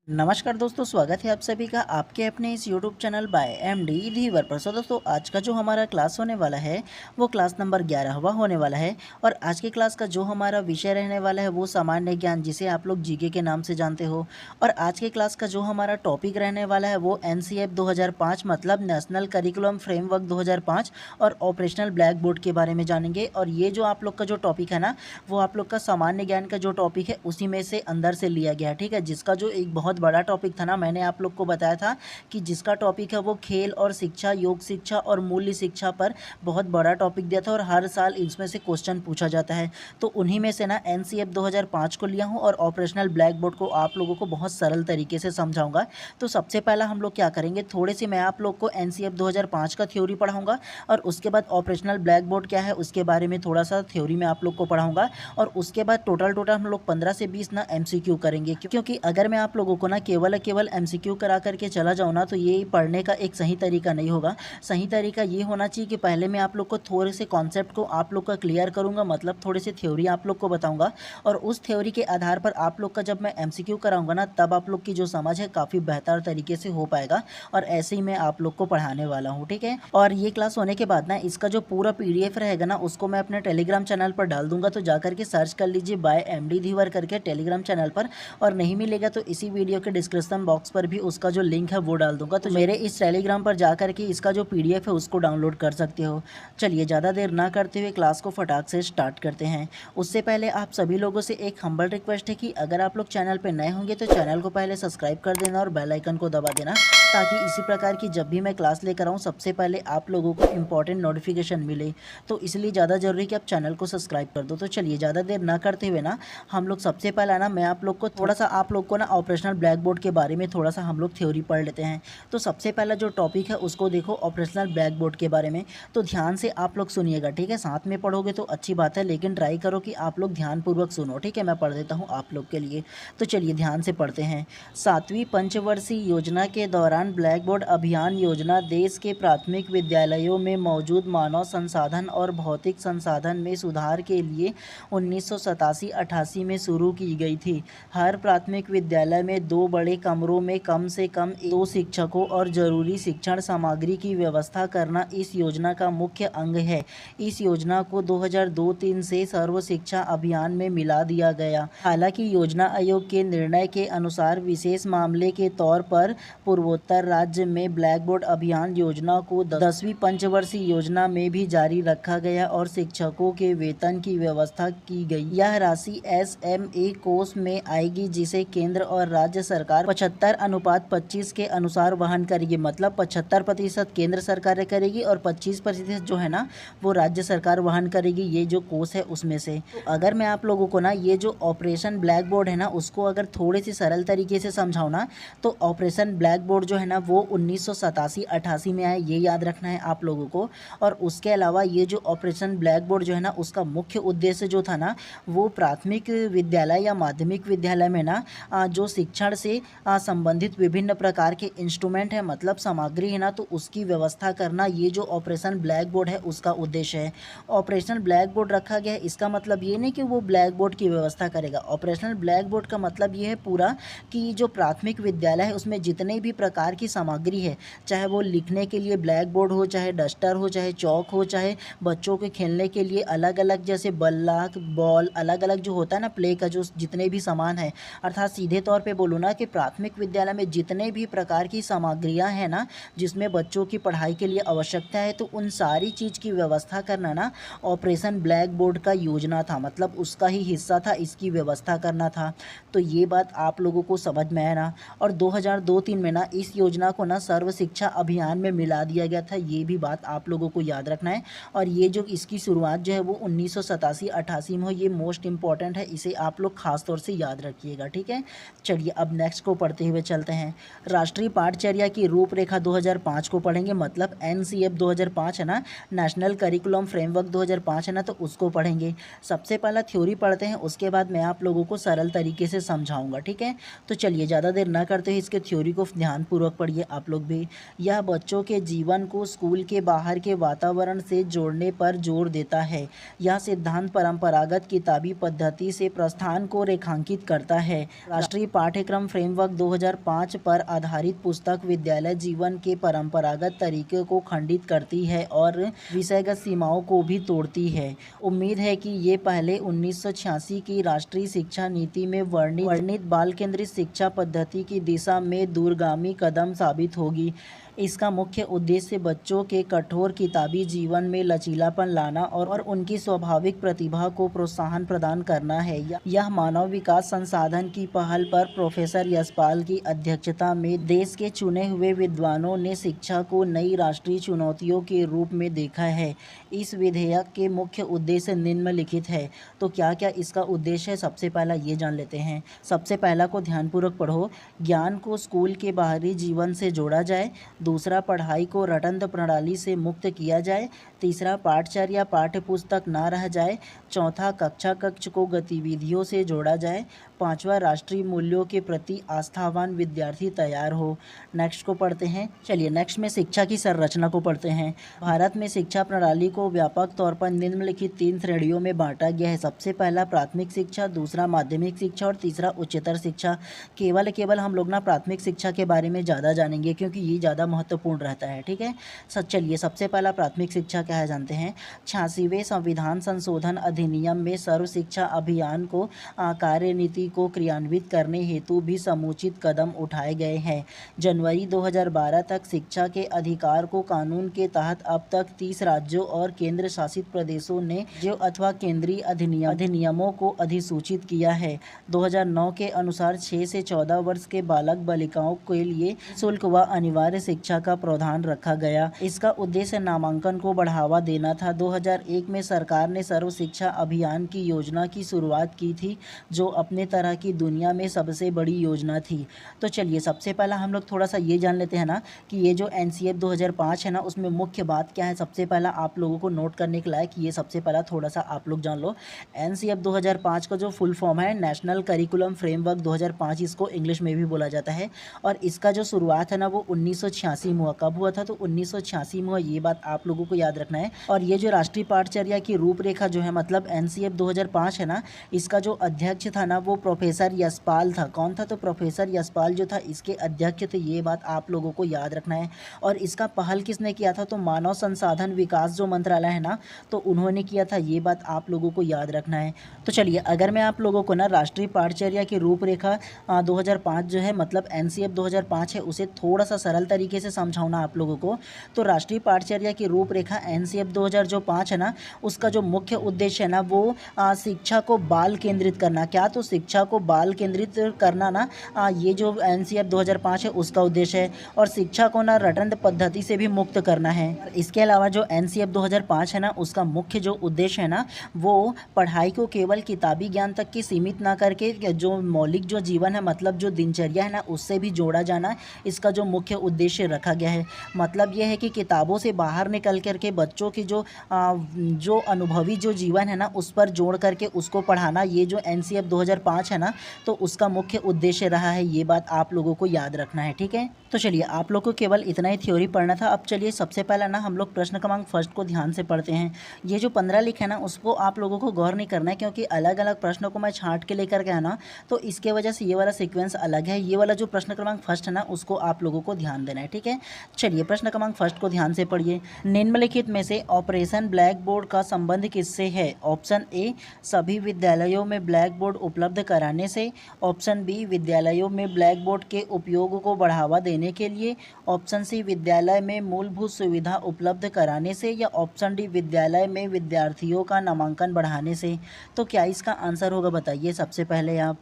नमस्कार दोस्तों, स्वागत है आप सभी का आपके अपने इस YouTube चैनल बाय एमडी धीवर पर। सो दोस्तों, आज का जो हमारा क्लास होने वाला है वो क्लास नंबर 11वां होने वाला है। और आज की क्लास का जो हमारा विषय रहने वाला है वो सामान्य ज्ञान, जिसे आप लोग जीके के नाम से जानते हो। और आज की क्लास का जो हमारा टॉपिक रहने वाला है वो एनसीएफ 2005 मतलब नेशनल करिकुलम फ्रेमवर्क 2005 और ऑपरेशनल ब्लैक बोर्ड के बारे में जानेंगे। और ये जो आप लोग का जो टॉपिक है ना, वो आप लोग का सामान्य ज्ञान का जो टॉपिक है उसी में से अंदर से लिया गया है, ठीक है। जिसका जो एक बहुत बड़ा टॉपिक था ना, मैंने आप लोग को बताया था कि जिसका टॉपिक है वो खेल और शिक्षा, योग शिक्षा और मूल्य शिक्षा पर बहुत बड़ा टॉपिक दिया था और हर साल इसमें से क्वेश्चन पूछा जाता है। तो उन्हीं में से ना एनसीएफ 2005 को लिया हूँ और ऑपरेशनल ब्लैक बोर्ड को आप लोगों को बहुत सरल तरीके से समझाऊंगा। तो सबसे पहला हम लोग क्या करेंगे, थोड़े से मैं आप लोग को एनसीएफ 2005 का थ्योरी पढ़ाऊंगा और उसके बाद ऑपरेशनल ब्लैक बोर्ड क्या है उसके बारे में थोड़ा सा थ्योरी में आप लोग को पढ़ाऊंगा। और उसके बाद टोटल हम लोग 15 से 20 ना एमसीक्यू करेंगे, क्योंकि अगर मैं आप लोगों को ना केवल एमसीक्यू करा करके चला जाऊँ ना, तो ये पढ़ने का एक सही तरीका नहीं होगा। सही तरीका ये होना चाहिए कि पहले मैं आप लोग को थोड़े से कॉन्सेप्ट को आप लोग का क्लियर करूँगा, मतलब थोड़ी सी थ्योरी आप लोग को बताऊँगा। और उस थ्योरी के आधार पर आप लोग का जब मैं एमसीक्यू कराऊँगा ना, तब आप लोग की जो समझ है काफ़ी बेहतर तरीके से हो पाएगा। और ऐसे ही मैं आप लोग को पढ़ाने वाला हूँ, ठीक है। और ये क्लास होने के बाद ना इसका जो पूरा पीडीएफ रहेगा ना, उसको मैं अपने टेलीग्राम चैनल पर डाल दूंगा। तो जाकर के सर्च कर लीजिए बाय एमडी धीवर करके टेलीग्राम चैनल पर। और नहीं मिलेगा तो इसी वीडियो के डिस्क्रिप्शन बॉक्स पर भी उसका जो लिंक है वो डाल दूंगा। तो मेरे इस टेलीग्राम पर जाकर के इसका जो पीडीएफ है उसको डाउनलोड कर सकते हो। चलिए ज़्यादा देर ना करते हुए क्लास को फटाक से स्टार्ट करते हैं। उससे पहले आप सभी लोगों से एक हम्बल रिक्वेस्ट है कि अगर आप लोग चैनल पर नए होंगे तो चैनल को पहले सब्सक्राइब कर देना और बेल आइकन को दबा देना, ताकि इसी प्रकार की जब भी मैं क्लास लेकर आऊँ सबसे पहले आप लोगों को इंपॉर्टेंट नोटिफिकेशन मिले। तो इसलिए ज़्यादा जरूरी कि आप चैनल को सब्सक्राइब कर दो। तो चलिए ज़्यादा देर ना करते हुए ना हम लोग सबसे पहला ना मैं आप लोग को थोड़ा सा आप लोग को ना ऑपरेशनल ब्लैक बोर्ड के बारे में थोड़ा सा हम लोग थ्योरी पढ़ लेते हैं। तो सबसे पहला जो टॉपिक है उसको देखो, ऑपरेशनल ब्लैक बोर्ड के बारे में। तो ध्यान से आप लोग सुनिएगा, ठीक है। साथ में पढ़ोगे तो अच्छी बात है, लेकिन ट्राई करो कि आप लोग ध्यानपूर्वक सुनो, ठीक है। मैं पढ़ देता हूँ आप लोग के लिए। तो चलिए ध्यान से पढ़ते हैं। 7वीं पंचवर्षीय योजना के दौरान ब्लैक बोर्ड अभियान योजना देश के प्राथमिक विद्यालयों में मौजूद मानव संसाधन और भौतिक संसाधन में सुधार के लिए 1987-88 में शुरू की गई थी। हर प्राथमिक विद्यालय में 2 बड़े कमरों में कम से कम 2 शिक्षकों और जरूरी शिक्षण सामग्री की व्यवस्था करना इस योजना का मुख्य अंग है। इस योजना को 2002-03 से सर्व शिक्षा अभियान में मिला दिया गया। हालांकि योजना आयोग के निर्णय के अनुसार विशेष मामले के तौर पर पूर्वोत्तर राज्य में ब्लैक बोर्ड अभियान योजना को 10वीं पंचवर्षीय योजना में भी जारी रखा गया और शिक्षकों के वेतन की व्यवस्था की गई। यह राशि एसएमए कोष में आएगी, जिसे केंद्र और राज्य सरकार 75:25 के अनुसार वहन करेगी। मतलब 75% केंद्र सरकार करेगी और 25% जो है ना वो राज्य सरकार वहन करेगी, ये जो कोष है उसमें से। तो अगर मैं आप लोगों को ना ये जो ऑपरेशन ब्लैक बोर्ड है ना उसको अगर थोड़े से सरल तरीके से समझाऊँ ना, तो ऑपरेशन ब्लैक बोर्ड जो है ना वो 1987-88 में आया, ये याद रखना है आप लोगों को। और उसके अलावा ये जो ऑपरेशन ब्लैक बोर्ड जो है ना उसका मुख्य उद्देश्य जो था ना, वो प्राथमिक विद्यालय या माध्यमिक विद्यालय में ना जो शिक्षण से संबंधित विभिन्न प्रकार के इंस्ट्रूमेंट है, मतलब सामग्री है ना, तो उसकी व्यवस्था करना, ये जो ऑपरेशन ब्लैक बोर्ड है उसका उद्देश्य है। ऑपरेशन ब्लैक बोर्ड रखा गया है, इसका मतलब ये नहीं कि वो ब्लैक बोर्ड की व्यवस्था करेगा। ऑपरेशनल ब्लैक बोर्ड का मतलब ये है पूरा कि जो प्राथमिक विद्यालय है उसमें जितने भी प्रकार की सामग्री है, चाहे वो लिखने के लिए ब्लैक बोर्ड हो, चाहे डस्टर हो, चाहे चौक हो, चाहे बच्चों के खेलने के लिए अलग अलग जैसे बल्ला बॉल अलग अलग जो होता है ना प्ले का, जो जितने भी सामान है, अर्थात सीधे तौर पे बोलूँ ना कि प्राथमिक विद्यालय में जितने भी प्रकार की सामग्रियां हैं ना जिसमें बच्चों की पढ़ाई के लिए आवश्यकता है, तो उन सारी चीज़ की व्यवस्था करना ना ऑपरेशन ब्लैक बोर्ड का योजना था, मतलब उसका ही हिस्सा था, इसकी व्यवस्था करना था। तो ये बात आप लोगों को समझ में आया ना। और 2002-03 में ना इस योजना को ना सर्व शिक्षा अभियान में मिला दिया गया था, ये भी बात आप लोगों को याद रखना है। और ये जो इसकी शुरुआत जो है वो 1987-88 में हो, ये मोस्ट इंपॉर्टेंट है, इसे आप लोग खास तौर से याद रखिएगा, ठीक है। चलिए अब नेक्स्ट को पढ़ते हुए चलते हैं। राष्ट्रीय पाठचर्या की रूपरेखा 2005 को पढ़ेंगे, मतलब एनसीएफ 2005 है ना, नेशनल करिकुलम फ्रेमवर्क 2005 है ना, तो उसको पढ़ेंगे। सबसे पहला थ्योरी पढ़ते हैं, उसके बाद मैं आप लोगों को सरल तरीके से समझाऊंगा, ठीक है। तो चलिए ज़्यादा देर ना करते हुए इसके थ्योरी को ध्यानपूर्वक पढ़िए आप लोग भी। यह बच्चों के जीवन को स्कूल के बाहर के वातावरण से जोड़ने पर जोर देता है। यह सिद्धांत परंपरागत किताबी पद्धति से प्रस्थान को रेखांकित करता है। राष्ट्रीय पाठ्यक्रम कार्यक्रम फ्रेमवर्क 2005 पर आधारित पुस्तक विद्यालय जीवन के परंपरागत तरीके को खंडित करती है और विषयगत सीमाओं को भी तोड़ती है। उम्मीद है कि ये पहले 1986 की राष्ट्रीय शिक्षा नीति में वर्णित बाल केंद्रित शिक्षा पद्धति की दिशा में दूरगामी कदम साबित होगी। इसका मुख्य उद्देश्य बच्चों के कठोर किताबी जीवन में लचीलापन लाना और उनकी स्वाभाविक प्रतिभा को प्रोत्साहन प्रदान करना है। यह मानव विकास संसाधन की पहल पर प्रोफेसर यशपाल की अध्यक्षता में देश के चुने हुए विद्वानों ने शिक्षा को नई राष्ट्रीय चुनौतियों के रूप में देखा है। इस विधेयक के मुख्य उद्देश्य निम्नलिखित है। तो क्या क्या इसका उद्देश्य है, सबसे पहला ये जान लेते हैं। सबसे पहला को ध्यानपूर्वक पढ़ो। ज्ञान को स्कूल के बाहरी जीवन से जोड़ा जाए। दूसरा, पढ़ाई को रटंत प्रणाली से मुक्त किया जाए। तीसरा, पाठचर्या पाठ्य पुस्तक ना रह जाए। चौथा, कक्षा कक्ष को गतिविधियों से जोड़ा जाए। पांचवा, राष्ट्रीय मूल्यों के प्रति आस्थावान विद्यार्थी तैयार हो। नेक्स्ट को पढ़ते हैं। चलिए नेक्स्ट में शिक्षा की संरचना को पढ़ते हैं। भारत में शिक्षा प्रणाली को व्यापक तौर पर निम्नलिखित 3 श्रेणियों में बांटा गया है। सबसे पहला प्राथमिक शिक्षा, दूसरा माध्यमिक शिक्षा और तीसरा उच्चतर शिक्षा। केवल हम लोग ना प्राथमिक शिक्षा के बारे में ज़्यादा जानेंगे क्योंकि ये ज़्यादा महत्वपूर्ण रहता है। ठीक है, चलिए सबसे पहला प्राथमिक शिक्षा क्या है जानते हैं। 86वें संविधान संशोधन अधिनियम में सर्व शिक्षा अभियान को कार्यनीति को क्रियान्वित करने हेतु भी समुचित कदम उठाए गए हैं। जनवरी 2012 तक शिक्षा के अधिकार को कानून के तहत अब तक 30 राज्यों और केंद्र शासित प्रदेशों ने जो अथवा केंद्रीय अधिनियमों को अधिसूचित किया है। 2009 के अनुसार 6 से 14 वर्ष के बालक बालिकाओं के लिए शुल्क व अनिवार्य शिक्षा का प्रावधान रखा गया। इसका उद्देश्य नामांकन को बढ़ावा देना था। 2001 में सरकार ने सर्व शिक्षा अभियान की योजना की शुरुआत की थी, जो अपने तरह की दुनिया में सबसे बड़ी योजना थी। तो चलिए सबसे पहला हम लोग थोड़ा सा ये जान लेते हैं ना कि ये जो NCF 2005 है ना, उसमें मुख्य बात क्या है। सबसे पहला आप लोगों को नोट करने के लायक ये सबसे पहला थोड़ा सा आप लोग जान लो। NCF 2005 का जो फुल फॉर्म है नेशनल करिकुलम फ्रेमवर्क 2005, इसको इंग्लिश में भी बोला जाता है। और इसका जो शुरुआत है ना वो 1986 में हुआ। कब हुआ था? तो 1986 में हुआ। ये बात आप लोगों को याद रखना है। और ये जो राष्ट्रीय पाठचर्या की रूपरेखा जो है मतलब NCF 2005 है ना, इसका जो अध्यक्ष था ना वो प्रोफेसर यशपाल था। कौन था? तो प्रोफेसर यशपाल जो था इसके अध्यक्ष थे। ये बात आप लोगों को याद रखना है। और इसका पहल किसने किया था? तो मानव संसाधन विकास जो मंत्रालय है ना, तो उन्होंने किया था। ये बात आप लोगों को याद रखना है। तो चलिए अगर मैं आप लोगों को ना राष्ट्रीय पाठचर्या की रूपरेखा 2005 जो है मतलब NCF 2005 है उसे थोड़ा सा सरल तरीके से समझाऊँ ना आप लोगों को, तो राष्ट्रीय पाठचर्या की रूपरेखा NCF 2005 है ना, उसका जो मुख्य उद्देश्य है ना वो शिक्षा को बाल केंद्रित करना। क्या? तो शिक्षा को बाल केंद्रित करना ना, ये जो NCF 2005 है उसका उद्देश्य है। और शिक्षा को ना रटंत पद्धति से भी मुक्त करना है। इसके अलावा जो NCF 2005 है ना, उसका मुख्य जो उद्देश्य है ना वो पढ़ाई को केवल किताबी ज्ञान तक की सीमित ना करके जो मौलिक जो जीवन है मतलब जो दिनचर्या है ना उससे भी जोड़ा जाना, इसका जो मुख्य उद्देश्य रखा गया है। मतलब यह है कि किताबों से बाहर निकल करके बच्चों की जो अनुभवी जो जीवन है ना उस पर जोड़ करके उसको पढ़ाना, ये जो NCF 2005 है ना तो उसका मुख्य उद्देश्य रहा है। ये बात आप लोगों को याद रखना है। ठीक है, तो चलिए आप लोग को केवल इतना ही थ्योरी पढ़ना था। अब चलिए सबसे पहला ना हम लोग प्रश्न क्रमांक फर्स्ट को ध्यान से पढ़ते हैं। ये जो 15 लिखे ना उसको आप लोगों को गौर नहीं करना है क्योंकि अलग अलग प्रश्नों को मैं छांट के लेकर गया ना, तो इसके वजह से ये वाला सीक्वेंस अलग है। ये वाला जो प्रश्न क्रमांक फर्स्ट है ना उसको आप लोगों को ध्यान देना है। ठीक है, चलिए प्रश्न क्रमांक फर्स्ट को ध्यान से पढ़िए। निम्नलिखित में से ऑपरेशन ब्लैक बोर्ड का संबंध किससे है? ऑप्शन ए, सभी विद्यालयों में ब्लैक बोर्ड उपलब्ध कराने से। ऑप्शन बी, विद्यालयों में ब्लैक बोर्ड के उपयोग को बढ़ावा देने के लिए। ऑप्शन सी, विद्यालय में मूलभूत सुविधा उपलब्ध कराने से। या ऑप्शन डी, विद्यालय में विद्यार्थियों का नामांकन बढ़ाने से। तो क्या इसका आंसर होगा बताइए सबसे पहले आप।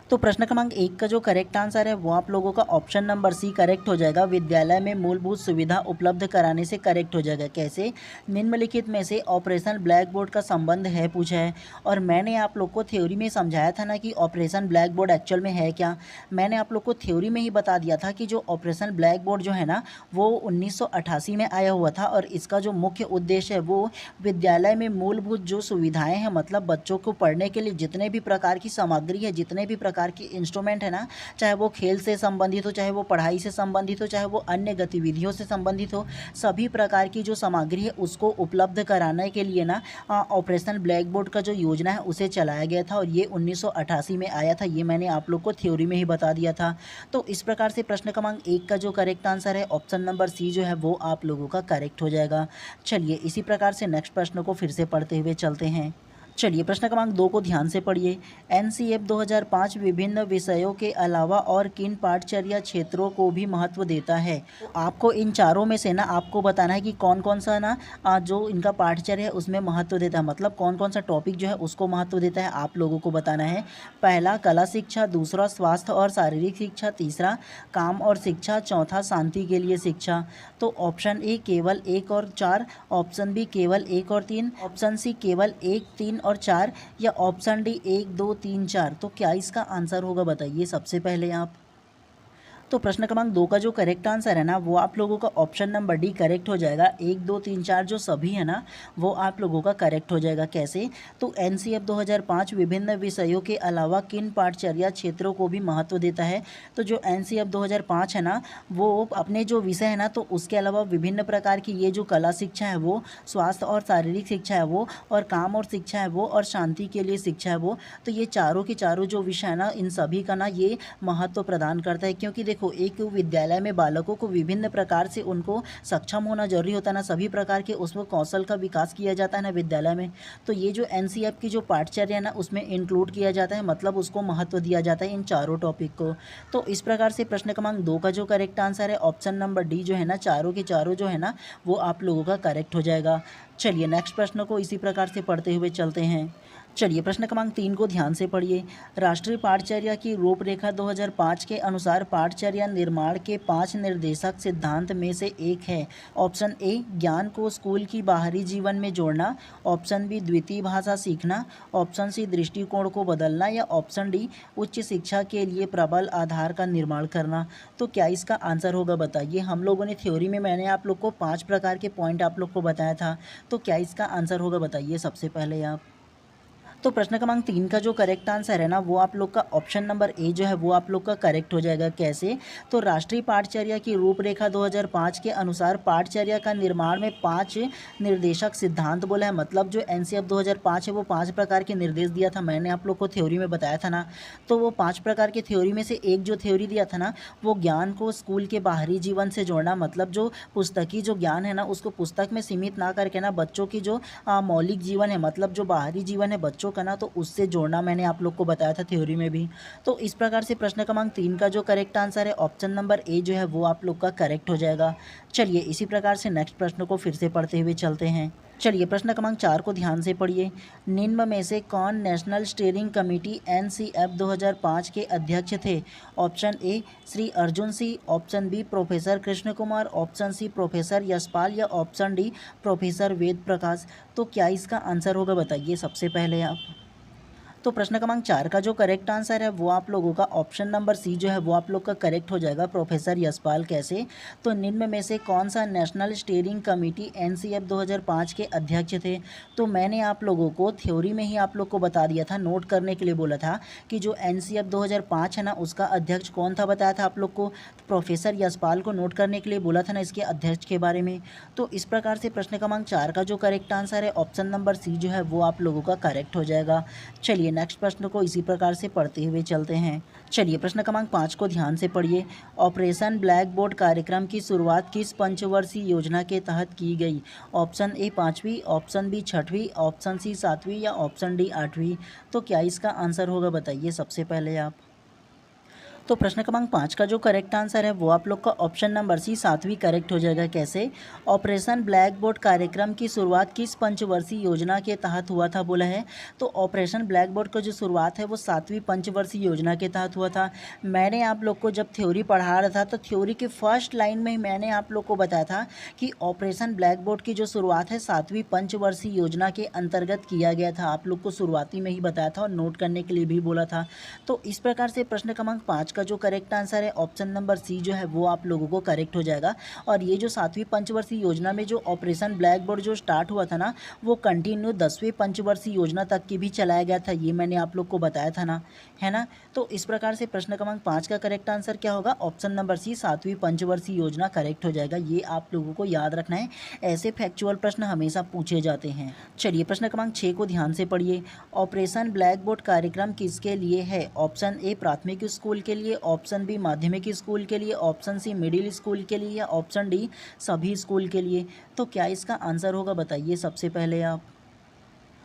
तो प्रश्न क्रमांक 1 का जो करेक्ट आंसर है वो आप लोगों का ऑप्शन नंबर सी करेक्ट हो जाएगा। विद्यालय में मूलभूत सुविधा उपलब्ध कराने से करेक्ट हो जाएगा। कैसे? निम्नलिखित में से ऑपरेशन ब्लैक बोर्ड का संबंध है पूछा है। और मैंने आप लोग को थ्योरी में समझाया था ना कि ऑपरेशन ब्लैक बोर्ड एक्चुअल में है क्या। मैंने आप लोग को थ्योरी में ही बता दिया था कि जो ऑपरेशन ब्लैक बोर्ड जो है ना वो 1988 में आया हुआ था। और इसका जो मुख्य उद्देश्य है वो विद्यालय में मूलभूत जो सुविधाएँ हैं मतलब बच्चों को पढ़ने के लिए जितने भी प्रकार की सामग्री है, जितने भी प्रकार प्रकार की इंस्ट्रूमेंट है ना, चाहे वो खेल से संबंधित हो, चाहे वो पढ़ाई से संबंधित हो, चाहे वो अन्य गतिविधियों से संबंधित हो, सभी प्रकार की जो सामग्री है उसको उपलब्ध कराने के लिए ना ऑपरेशन ब्लैक बोर्ड का जो योजना है उसे चलाया गया था और ये 1988 में आया था। ये मैंने आप लोग को थ्योरी में ही बता दिया था। तो इस प्रकार से प्रश्न क्रमांक 1 का जो करेक्ट आंसर है ऑप्शन नंबर सी जो है वो आप लोगों का करेक्ट हो जाएगा। चलिए इसी प्रकार से नेक्स्ट प्रश्न को फिर से पढ़ते हुए चलते हैं। चलिए प्रश्न क्रमांक 2 को ध्यान से पढ़िए। एनसीएफ 2005 विभिन्न विषयों के अलावा और किन पाठचर्या क्षेत्रों को भी महत्व देता है? तो आपको इन चारों में से ना आपको बताना है कि कौन कौन सा ना जो इनका पाठचर्या है उसमें महत्व देता है, मतलब कौन कौन सा टॉपिक जो है उसको महत्व देता है, आप लोगों को बताना है। पहला कला शिक्षा, दूसरा स्वास्थ्य और शारीरिक शिक्षा, तीसरा काम और शिक्षा, चौथा शांति के लिए शिक्षा। तो ऑप्शन ए केवल 1 और 4, ऑप्शन बी केवल 1 और 3, ऑप्शन सी केवल 1, 3 और 4 या ऑप्शन डी 1, 2, 3, 4। तो क्या इसका आंसर होगा बताइए सबसे पहले आप। तो प्रश्न क्रमांक 2 का जो करेक्ट आंसर है ना वो आप लोगों का ऑप्शन नंबर डी करेक्ट हो जाएगा। 1, 2, 3, 4 जो सभी है ना वो आप लोगों का करेक्ट हो जाएगा। कैसे? तो एनसीएफ 2005 विभिन्न विषयों के अलावा किन पाठचर्या क्षेत्रों को भी महत्व देता है? तो जो एनसीएफ 2005 है ना वो अपने जो विषय है ना तो उसके अलावा विभिन्न प्रकार की ये जो कला शिक्षा है वो, स्वास्थ्य और शारीरिक शिक्षा है वो, और काम और शिक्षा है वो, और शांति के लिए शिक्षा है वो, तो ये चारों के चारों जो विषय है ना इन सभी का ना ये महत्व प्रदान करता है। क्योंकि देखो एक विद्यालय में बालकों को विभिन्न प्रकार से उनको सक्षम होना जरूरी होता है ना, सभी प्रकार के उसमें कौशल का विकास किया जाता है ना विद्यालय में। तो ये जो एनसीएफ की जो पाठचर्या है ना उसमें इंक्लूड किया जाता है, मतलब उसको महत्व दिया जाता है इन चारों टॉपिक को। तो इस प्रकार से प्रश्न क्रमांक 2 का जो करेक्ट आंसर है ऑप्शन नंबर डी जो है ना चारों के चारों जो है ना वो आप लोगों का करेक्ट हो जाएगा। चलिए नेक्स्ट प्रश्न को इसी प्रकार से पढ़ते हुए चलते हैं। चलिए प्रश्न क्रमांक 3 को ध्यान से पढ़िए। राष्ट्रीय पाठचर्या की रूपरेखा 2005 के अनुसार पाठचर्या निर्माण के 5 निर्देशक सिद्धांत में से एक है। ऑप्शन ए ज्ञान को स्कूल की बाहरी जीवन में जोड़ना, ऑप्शन बी द्वितीय भाषा सीखना, ऑप्शन सी दृष्टिकोण को बदलना, या ऑप्शन डी उच्च शिक्षा के लिए प्रबल आधार का निर्माण करना। तो क्या इसका आंसर होगा बताइए। हम लोगों ने थ्योरी में मैंने आप लोग को 5 प्रकार के पॉइंट आप लोग को बताया था, तो क्या इसका आंसर होगा बताइए सबसे पहले आप। तो प्रश्न क्रमांक 3 का जो करेक्ट आंसर है ना वो आप लोग का ऑप्शन नंबर ए जो है वो आप लोग का करेक्ट हो जाएगा। कैसे? तो राष्ट्रीय पाठचर्या की रूपरेखा 2005 के अनुसार पाठचर्या का निर्माण में 5 निर्देशक सिद्धांत बोला है, मतलब जो एनसीएफ 2005 है वो 5 प्रकार के निर्देश दिया था, मैंने आप लोग को थ्योरी में बताया था ना। तो वो 5 प्रकार के थ्योरी में से एक जो थ्योरी दिया था ना वो ज्ञान को स्कूल के बाहरी जीवन से जोड़ना, मतलब जो पुस्तकी जो ज्ञान है ना उसको पुस्तक में सीमित ना करके ना बच्चों की जो मौलिक जीवन है, मतलब जो बाहरी जीवन है बच्चों का ना तो उससे जोड़ना, मैंने आप लोग को बताया था थ्योरी में भी। तो इस प्रकार से प्रश्न क्रमांक 3 का जो करेक्ट आंसर है ऑप्शन नंबर ए जो है वो आप लोग का करेक्ट हो जाएगा। चलिए इसी प्रकार से नेक्स्ट प्रश्न को फिर से पढ़ते हुए चलते हैं। चलिए प्रश्न क्रमांक 4 को ध्यान से पढ़िए। निम्न में से कौन नेशनल स्टीयरिंग कमेटी एनसीएफ 2005 के अध्यक्ष थे? ऑप्शन ए श्री अर्जुन सी, option B professor Krishna Kumar, option C professor Yashpal, या option D professor Ved Prakash. तो क्या इसका आंसर होगा बताइए सबसे पहले आप। तो प्रश्न क्रमांक 4 का जो करेक्ट आंसर है वो आप लोगों का ऑप्शन नंबर सी जो है वो आप लोग का करेक्ट हो जाएगा, प्रोफेसर यशपाल। कैसे? तो निम्न में से कौन सा नेशनल स्टीयरिंग कमेटी एनसीएफ 2005 के अध्यक्ष थे? तो मैंने आप लोगों को थ्योरी में ही आप लोग को बता दिया था, नोट करने के लिए बोला था कि जो एनसीएफ 2005 है ना उसका अध्यक्ष कौन था, बताया था आप लोग को प्रोफेसर यशपाल को नोट करने के लिए बोला था ना इसके अध्यक्ष के बारे में। तो इस प्रकार से प्रश्न क्रमांक 4 का जो करेक्ट आंसर है ऑप्शन नंबर सी जो है वो आप लोगों का करेक्ट हो जाएगा। चलिए नेक्स्ट प्रश्न को इसी प्रकार से पढ़ते हुए चलते हैं। चलिए प्रश्न क्रमांक 5 को ध्यान से पढ़िए। ऑपरेशन ब्लैक बोर्ड कार्यक्रम की शुरुआत किस पंचवर्षीय योजना के तहत की गई? ऑप्शन ए 5वीं, ऑप्शन बी 6वीं, ऑप्शन सी 7वीं, या ऑप्शन डी 8वीं। तो क्या इसका आंसर होगा बताइए सबसे पहले आप। तो प्रश्न क्रमांक 5 का जो करेक्ट आंसर है वो आप लोग का ऑप्शन नंबर सी 7वीं करेक्ट हो जाएगा। कैसे? ऑपरेशन ब्लैक बोर्ड कार्यक्रम की शुरुआत किस पंचवर्षीय योजना के तहत हुआ था बोला है। तो ऑपरेशन ब्लैक बोर्ड का जो शुरुआत है वो 7वीं पंचवर्षीय योजना के तहत हुआ था। मैंने आप लोग को जब थ्योरी पढ़ा रहा था तो थ्योरी के फर्स्ट लाइन में ही मैंने आप लोग को बताया था कि ऑपरेशन ब्लैक बोर्ड की जो शुरुआत है 7वीं पंचवर्षीय योजना के अंतर्गत किया गया था। आप लोग को शुरुआती में ही बताया था और नोट करने के लिए भी बोला था। तो इस प्रकार से प्रश्न क्रमांक 5 आज का जो करेक्ट आंसर है ऑप्शन नंबर सी जो है वो आप लोगों को करेक्ट हो जाएगा। और ये जो 7वीं पंचवर्षीय योजना में जो ऑपरेशन ब्लैक बोर्ड जो स्टार्ट हुआ था ना, वो कंटिन्यू 10वीं पंचवर्षीय योजना तक की भी चलाया गया था, ये मैंने आप लोग को बताया था ना, है ना। तो इस प्रकार से प्रश्न क्रमांक 5 का करेक्ट आंसर क्या होगा, ऑप्शन नंबर सी 7वीं पंचवर्षीय योजना करेक्ट हो जाएगा। ये आप लोगों को याद रखना है, ऐसे फैक्चुअल प्रश्न हमेशा पूछे जाते हैं। चलिए प्रश्न क्रमांक 6 को ध्यान से पढ़िए। ऑपरेशन ब्लैक बोर्ड कार्यक्रम किसके लिए है? ऑप्शन ए प्राथमिक स्कूल के लिए, ऑप्शन बी माध्यमिक स्कूल के लिए, ऑप्शन सी मिडिल स्कूल के लिए या ऑप्शन डी सभी स्कूल के लिए। तो क्या इसका आंसर होगा बताइए सबसे पहले आप।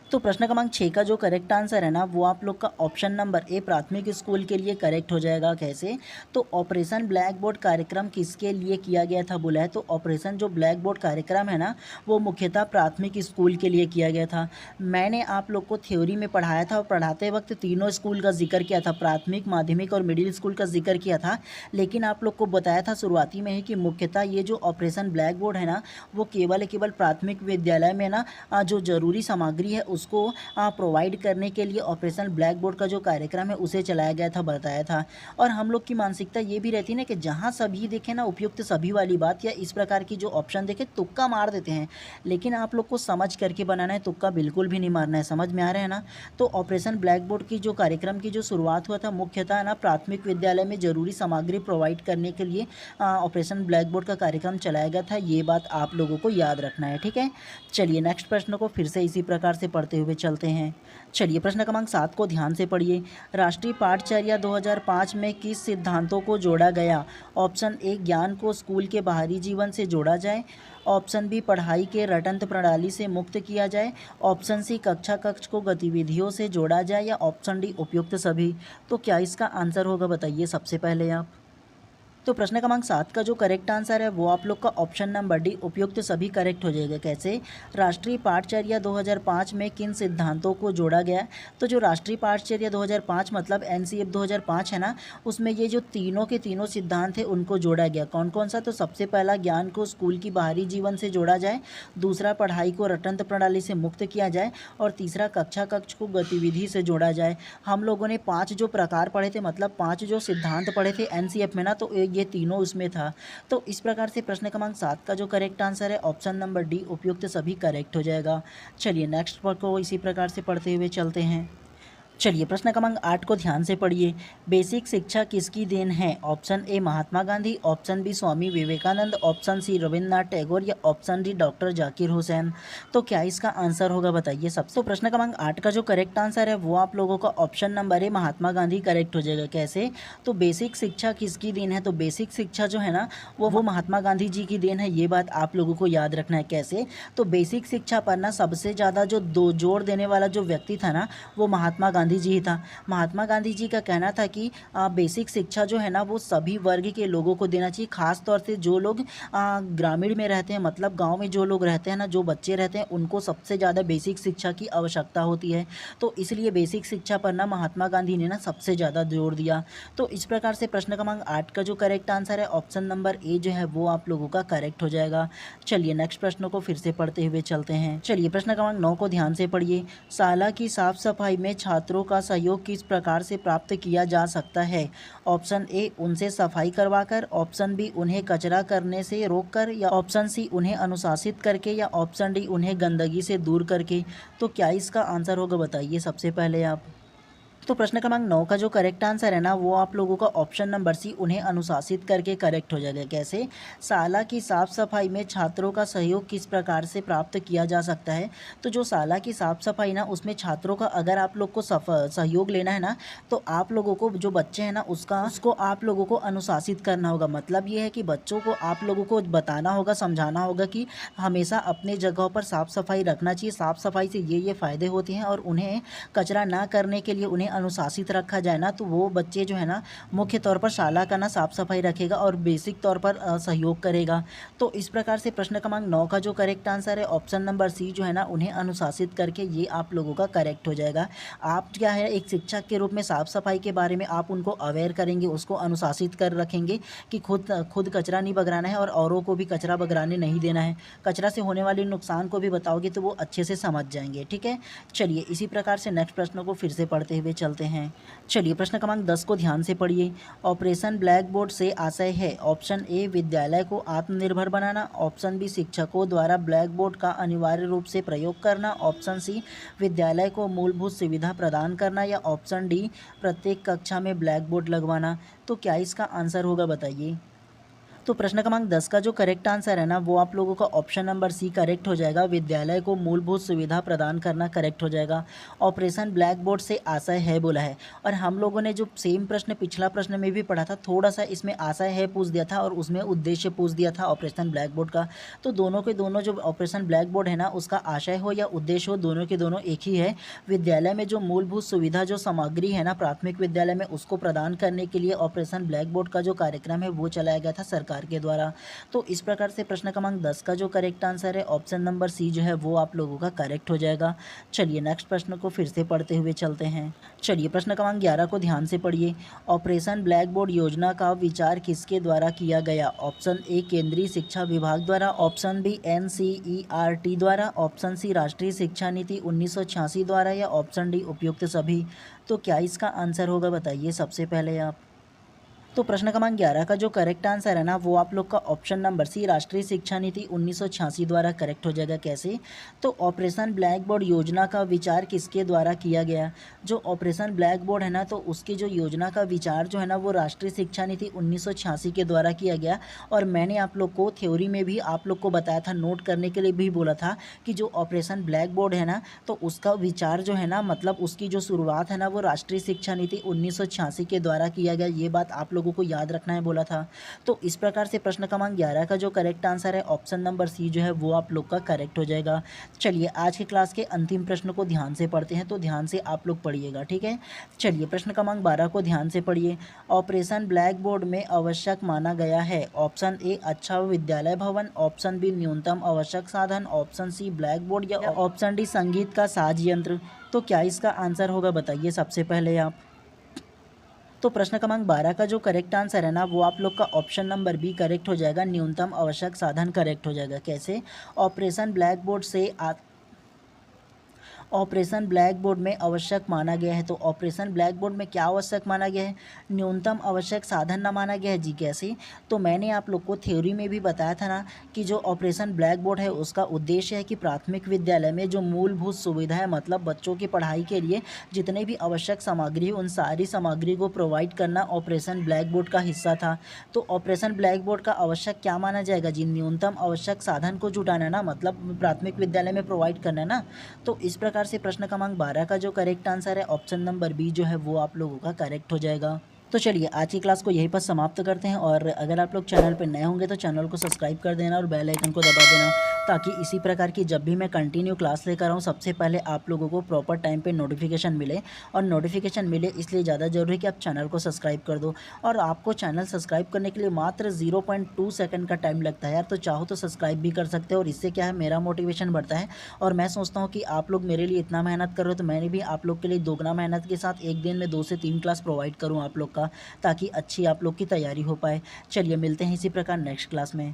तो प्रश्न क्रमांक 6 का जो करेक्ट आंसर है ना, वो आप लोग का ऑप्शन नंबर ए प्राथमिक स्कूल के लिए करेक्ट हो जाएगा। कैसे? तो ऑपरेशन ब्लैक बोर्ड कार्यक्रम किसके लिए किया गया था बोला है, तो ऑपरेशन जो ब्लैक बोर्ड कार्यक्रम है ना, वो मुख्यतः प्राथमिक स्कूल के लिए किया गया था। मैंने आप लोग को थ्योरी में पढ़ाया था और पढ़ाते वक्त तीनों स्कूल का जिक्र किया था, प्राथमिक, माध्यमिक और मिडिल स्कूल का जिक्र किया था। लेकिन आप लोग को बताया था शुरुआती में ही कि मुख्यतः ये जो ऑपरेशन ब्लैक बोर्ड है ना, वो केवल प्राथमिक विद्यालय में ना जो जरूरी सामग्री है उसको प्रोवाइड करने के लिए ऑपरेशन ब्लैक बोर्ड का जो कार्यक्रम है उसे चलाया गया था, बताया था। और हम लोग की मानसिकता ये भी रहती है ना कि जहाँ सभी देखें ना उपयुक्त सभी वाली बात, या इस प्रकार की जो ऑप्शन देखे तुक्का मार देते हैं। लेकिन आप लोग को समझ करके बनाना है, तुक्का बिल्कुल भी नहीं मारना है। समझ में आ रहा है ना। तो ऑपरेशन ब्लैक बोर्ड की जो कार्यक्रम की जो शुरुआत हुआ था मुख्यतः ना प्राथमिक विद्यालय में जरूरी सामग्री प्रोवाइड करने के लिए ऑपरेशन ब्लैक बोर्ड का कार्यक्रम चलाया गया था। ये बात आप लोगों को याद रखना है, ठीक है। चलिए नेक्स्ट प्रश्न को फिर से इसी प्रकार से पढ़ते हुए चलते हैं। चलिए प्रश्न क्रमांक 7 को ध्यान से पढ़िए। राष्ट्रीय पाठचर्या 2005 में किस सिद्धांतों को जोड़ा गया? ऑप्शन ए ज्ञान को स्कूल के बाहरी जीवन से जोड़ा जाए, ऑप्शन बी पढ़ाई के रटंत प्रणाली से मुक्त किया जाए, ऑप्शन सी कक्षा कक्ष को गतिविधियों से जोड़ा जाए या ऑप्शन डी उपयुक्त सभी। तो क्या इसका आंसर होगा बताइए सबसे पहले आप। तो प्रश्न क्रमांक 7 का जो करेक्ट आंसर है वो आप लोग का ऑप्शन नंबर डी उपयुक्त सभी करेक्ट हो जाएगा। कैसे? राष्ट्रीय पाठचर्या 2005 में किन सिद्धांतों को जोड़ा गया? तो जो राष्ट्रीय पाठचर्या 2005 मतलब एनसीएफ 2005 है ना, उसमें ये जो तीनों के तीनों सिद्धांत है उनको जोड़ा गया। कौन कौन सा? तो सबसे पहला ज्ञान को स्कूल की बाहरी जीवन से जोड़ा जाए, दूसरा पढ़ाई को रटंत प्रणाली से मुक्त किया जाए और तीसरा कक्षा कक्ष को गतिविधि से जोड़ा जाए। हम लोगों ने 5 जो प्रकार पढ़े थे, मतलब 5 जो सिद्धांत पढ़े थे एनसीएफ में ना, तो ये तीनों उसमें था। तो इस प्रकार से प्रश्न क्रमांक 7 का जो करेक्ट आंसर है ऑप्शन नंबर डी उपयुक्त सभी करेक्ट हो जाएगा। चलिए नेक्स्ट पर को इसी प्रकार से पढ़ते हुए चलते हैं। चलिए प्रश्न क्रमांक 8 को ध्यान से पढ़िए। बेसिक शिक्षा किसकी देन है? Option A Mahatma Gandhi, option B Swami Vivekananda, option C Rabindranath Tagore या option D doctor Zakir Hussain. तो क्या इसका आंसर होगा बताइए सब। तो प्रश्न क्रमांक 8 का जो करेक्ट आंसर है वो आप लोगों का option number A Mahatma Gandhi correct हो जाएगा। कैसे? तो बेसिक शिक्षा किसकी देन है? तो बेसिक शिक्षा जो है ना वो महात्मा गांधी जी की देन है। ये बात आप लोगों को याद रखना है। कैसे? तो बेसिक शिक्षा पर ना सबसे ज़्यादा जो जोर देने वाला जो व्यक्ति था ना, वो महात्मा गांधी जी ही था। महात्मा गांधी जी का कहना था कि बेसिक शिक्षा जो है ना वो सभी वर्ग के लोगों को देना चाहिए, खास तौर से जो लोग ग्रामीण में रहते हैं, मतलब गांव में जो लोग रहते हैं ना, जो बच्चे रहते हैं, उनको सबसे ज़्यादा बेसिक शिक्षा की आवश्यकता होती है। तो इसलिए बेसिक शिक्षा पर ना महात्मा गांधी ने ना सबसे ज़्यादा जोर दिया। तो इस प्रकार से प्रश्न क्रमांक 8 का जो करेक्ट आंसर है ऑप्शन नंबर ए जो है वो आप लोगों का करेक्ट हो जाएगा। चलिए नेक्स्ट प्रश्न को फिर से पढ़ते हुए चलते हैं। चलिए प्रश्न क्रमांक 9 को ध्यान से पढ़िए। शाला की साफ सफाई में छात्रों का सहयोग किस प्रकार से प्राप्त किया जा सकता है? ऑप्शन ए उनसे सफाई करवाकर, ऑप्शन बी उन्हें कचरा करने से रोककर या ऑप्शन सी उन्हें अनुशासित करके या ऑप्शन डी उन्हें गंदगी से दूर करके। तो क्या इसका आंसर होगा बताइए सबसे पहले आप। तो प्रश्न क्रमांक 9 का जो करेक्ट आंसर है ना वो आप लोगों का ऑप्शन नंबर सी उन्हें अनुशासित करके करेक्ट हो जाएगा। कैसे? शाला की साफ सफाई में छात्रों का सहयोग किस प्रकार से प्राप्त किया जा सकता है? तो जो शाला की साफ सफाई ना उसमें छात्रों का अगर आप लोग को सहयोग लेना है ना, तो आप लोगों को जो बच्चे हैं ना उसको आप लोगों को अनुशासित करना होगा। मतलब ये है कि बच्चों को आप लोगों को बताना होगा, समझाना होगा कि हमेशा अपने जगहों पर साफ सफाई रखना चाहिए, साफ सफाई से ये फ़ायदे होते हैं और उन्हें कचरा ना करने के लिए उन्हें अनुशासित रखा जाए ना, तो वो बच्चे जो है ना मुख्य तौर पर शाला का ना साफ सफाई रखेगा और बेसिक तौर पर सहयोग करेगा। तो इस प्रकार से प्रश्न क्रमांक 9 का जो करेक्ट आंसर है ऑप्शन नंबर सी जो है ना उन्हें अनुशासित करके, ये आप लोगों का करेक्ट हो जाएगा। आप क्या है एक शिक्षक के रूप में साफ सफाई के बारे में आप उनको अवेयर करेंगे, उसको अनुशासित कर रखेंगे कि खुद कचरा नहीं बगराना है और औरों को भी कचरा बगराने नहीं देना है। कचरा से होने वाले नुकसान को भी बताओगे तो वो अच्छे से समझ जाएंगे। ठीक है, चलिए इसी प्रकार से नेक्स्ट प्रश्न को फिर से पढ़ते हुए चलते हैं। चलिए प्रश्न क्रमांक 10 को ध्यान से पढ़िए। ऑपरेशन ब्लैक बोर्ड से आशय है ऑप्शन ए विद्यालय को आत्मनिर्भर बनाना, ऑप्शन बी शिक्षकों द्वारा ब्लैक बोर्ड का अनिवार्य रूप से प्रयोग करना, ऑप्शन सी विद्यालय को मूलभूत सुविधा प्रदान करना या ऑप्शन डी प्रत्येक कक्षा में ब्लैक बोर्ड लगवाना। तो क्या इसका आंसर होगा बताइए। तो प्रश्न क्रमांक 10 का जो करेक्ट आंसर है ना वो आप लोगों का ऑप्शन नंबर सी करेक्ट हो जाएगा। विद्यालय को मूलभूत सुविधा प्रदान करना करेक्ट हो जाएगा। ऑपरेशन ब्लैक बोर्ड से आशय है बोला है, और हम लोगों ने जो सेम प्रश्न पिछला प्रश्न में भी पढ़ा था, थोड़ा सा इसमें आशय है पूछ दिया था और उसमें उद्देश्य पूछ दिया था ऑपरेशन ब्लैक बोर्ड का। तो दोनों के दोनों जो ऑपरेशन ब्लैक बोर्ड है ना उसका आशय हो या उद्देश्य हो, दोनों के दोनों एक ही है। विद्यालय में जो मूलभूत सुविधा जो सामग्री है ना प्राथमिक विद्यालय में उसको प्रदान करने के लिए ऑपरेशन ब्लैक बोर्ड का जो कार्यक्रम है वो चलाया गया था सरकार के द्वारा। तो इस प्रकार से प्रश्न क्रमांक 10 का जो करेक्ट आंसर है ऑप्शन नंबर सी जो है वो आप लोगों का करेक्ट हो जाएगा। चलिए नेक्स्ट प्रश्न को फिर से पढ़ते हुए चलते हैं। चलिए प्रश्न क्रमांक 11 को ध्यान से पढ़िए। ऑपरेशन ब्लैक बोर्ड योजना का विचार किसके द्वारा किया गया। ऑप्शन ए केंद्रीय शिक्षा विभाग द्वारा, ऑप्शन बी NCERT द्वारा, ऑप्शन सी राष्ट्रीय शिक्षा नीति 1986 द्वारा या ऑप्शन डी उपयुक्त सभी। तो क्या इसका आंसर होगा बताइए सबसे पहले आप। तो प्रश्न क्रमांक 11 का जो करेक्ट आंसर है ना वो आप लोग का ऑप्शन नंबर सी राष्ट्रीय शिक्षा नीति 1986 द्वारा करेक्ट हो जाएगा। कैसे। तो ऑपरेशन ब्लैक बोर्ड योजना का विचार किसके द्वारा किया गया। जो ऑपरेशन ब्लैक बोर्ड है ना तो उसकी जो योजना का विचार जो है ना वो राष्ट्रीय शिक्षा नीति 1986 के द्वारा किया गया। और मैंने आप लोग को थ्योरी में भी आप लोग को बताया था, नोट करने के लिए भी बोला था कि जो ऑपरेशन ब्लैक बोर्ड है ना तो उसका विचार जो है ना मतलब उसकी जो शुरुआत है ना वो राष्ट्रीय शिक्षा नीति 1986 के द्वारा किया गया। ये बात आप लोगों को याद रखना है बोला था। तो इस प्रकार से प्रश्न क्रमांक 11 का जो करेक्ट आंसर है ऑप्शन नंबर सी जो है वो आप लोग का करेक्ट हो जाएगा। चलिए आज के क्लास के अंतिम प्रश्न को ध्यान से पढ़ते हैं, तो ध्यान से आप लोग पढ़िएगा, ठीक है। चलिए प्रश्न क्रमांक 12 को ध्यान से पढ़िए। ऑपरेशन ब्लैक बोर्ड में आवश्यक माना गया है। ऑप्शन ए अच्छा विद्यालय भवन, ऑप्शन बी न्यूनतम आवश्यक साधन, ऑप्शन सी ब्लैक बोर्ड या ऑप्शन डी संगीत का साज यंत्र। तो क्या इसका आंसर होगा बताइए सबसे पहले आप। तो प्रश्न क्रमांक 12 का जो करेक्ट आंसर है ना वो आप लोग का ऑप्शन नंबर बी करेक्ट हो जाएगा। न्यूनतम आवश्यक साधन करेक्ट हो जाएगा। कैसे। ऑपरेशन ब्लैक बोर्ड से ऑपरेशन ब्लैक बोर्ड में आवश्यक माना गया है। तो ऑपरेशन ब्लैक बोर्ड में क्या आवश्यक माना गया है। न्यूनतम आवश्यक साधन न माना गया है जी। कैसे। तो मैंने आप लोग को थ्योरी में भी बताया था ना कि जो ऑपरेशन ब्लैक बोर्ड है उसका उद्देश्य है कि प्राथमिक विद्यालय में जो मूलभूत सुविधाएं मतलब बच्चों की पढ़ाई के लिए जितने भी आवश्यक सामग्री उन सारी सामग्री को प्रोवाइड करना ऑपरेशन ब्लैक बोर्ड का हिस्सा था। तो ऑपरेशन ब्लैक बोर्ड का आवश्यक क्या माना जाएगा जी। न्यूनतम आवश्यक साधन को जुटाना ना, मतलब प्राथमिक विद्यालय में प्रोवाइड करना ना। तो इस प्रकार से प्रश्न क्रमांक 12 का जो करेक्ट आंसर है ऑप्शन नंबर बी जो है वो आप लोगों का करेक्ट हो जाएगा। तो चलिए आज की क्लास को यहीं पर समाप्त करते हैं, और अगर आप लोग चैनल पर नए होंगे तो चैनल को सब्सक्राइब कर देना और बेल आइकन को दबा देना, ताकि इसी प्रकार की जब भी मैं कंटिन्यू क्लास लेकर आऊँ सबसे पहले आप लोगों को प्रॉपर टाइम पे नोटिफिकेशन मिले। और नोटिफिकेशन मिले इसलिए ज़्यादा जरूरी है कि आप चैनल को सब्सक्राइब कर दो। और आपको चैनल सब्सक्राइब करने के लिए मात्र 0.2 सेकंड का टाइम लगता है यार, तो चाहो तो सब्सक्राइब भी कर सकते हो, और इससे क्या है मेरा मोटिवेशन बढ़ता है। और मैं सोचता हूँ कि आप लोग मेरे लिए इतना मेहनत कर रहे हो तो मैंने भी आप लोग के लिए दोगुना मेहनत के साथ एक दिन में 2 से 3 क्लास प्रोवाइड करूँ आप लोग का, ताकि अच्छी आप लोग की तैयारी हो पाए। चलिए मिलते हैं इसी प्रकार नेक्स्ट क्लास में।